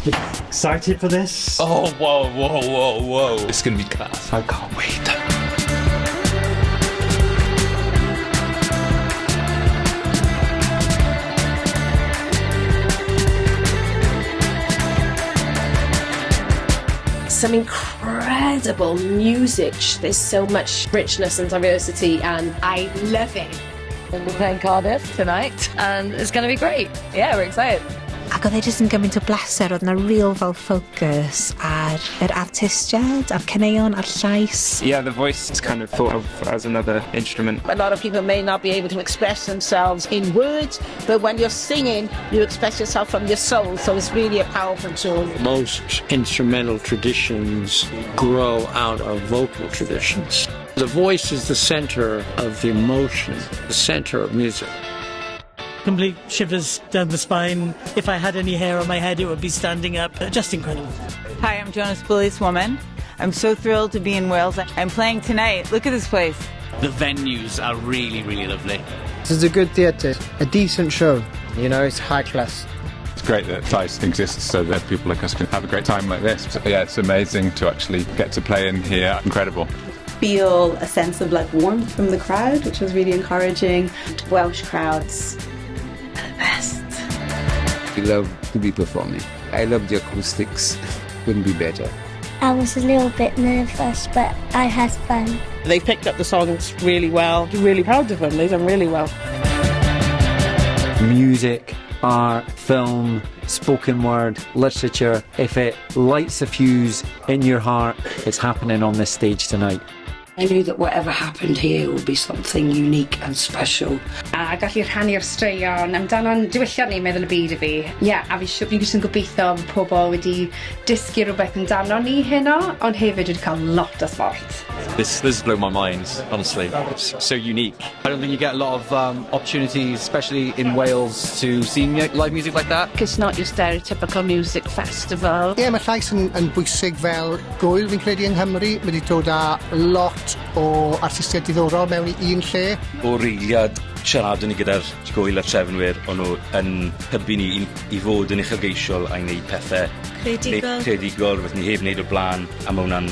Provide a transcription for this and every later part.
Excited for this? Oh, whoa. It's going to be class. I can't wait. Some incredible music. There's so much richness and diversity, and I love it. We're playing Cartref tonight, and it's going to be great. Yeah, we're excited. Ac oedd e jyst yn gymaint o bleser, oedd na real fel focus ar yr artistiaid, ar caneuon, ar llais. Yeah, the voice is kind of thought of as another instrument. A lot of people may not be able to express themselves in words, but when you're singing, you express yourself from your soul, so it's really a powerful tool. Most instrumental traditions grow out of vocal traditions. The voice is the center of the emotion, the center of music. Complete shivers down the spine. If I had any hair on my head, it would be standing up. Just incredible. Hi, I'm Joan, policewoman. I'm so thrilled to be in Wales. I'm playing tonight. Look at this place. The venues are really, really lovely. This is a good theatre, a decent show. You know, it's high class. It's great that Llais exists so that people like us can have a great time like this. So, yeah, it's amazing to actually get to play in here. Incredible. Feel a sense of like warmth from the crowd, which was really encouraging. Welsh crowds are the best. We love to be performing. I love the acoustics. Couldn't be better. I was a little bit nervous, but I had fun. They picked up the songs really well. I'm really proud of them. They've done really well. Music, art, film, spoken word, literature. If it lights a fuse in your heart, it's happening on this stage tonight. I knew that whatever happened here would be something unique and special. A gallu rhannu'r straeon amdano'n diwylliant ni meddwl y byd I fi. A fi jyst yn gobeithio bod pobl wedi dysgu rhywbeth amdano ni heno, ond hefyd wedi cael lot o sport. This has blown my mind, honestly. It's so unique. I don't think you get a lot of opportunities, especially in Wales, to see live music like that. It's not your stereotypical music festival. Mae Llais yn bwysig fel gwyl fi'n credu yng Nghymru. Mae wedi dod â lot o artistiaid diddorol mewn I un lle. O reiliad siarad ni gyda'r gwyl a trefnwyr, o'n nhw yn hybu ni I fod yn uchelgeisiol a wneud pethau creadigol, beth ni heb wneud o'r blaen, a mae hwnna'n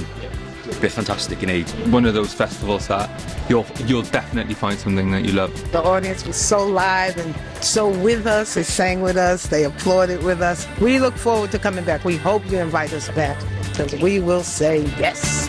beth fantastic I wneud. One of those festivals that you'll definitely find something that you love. The audience was so live and so with us. They sang with us. They applauded with us. We look forward to coming back. We hope you invite us back, because we will say yes.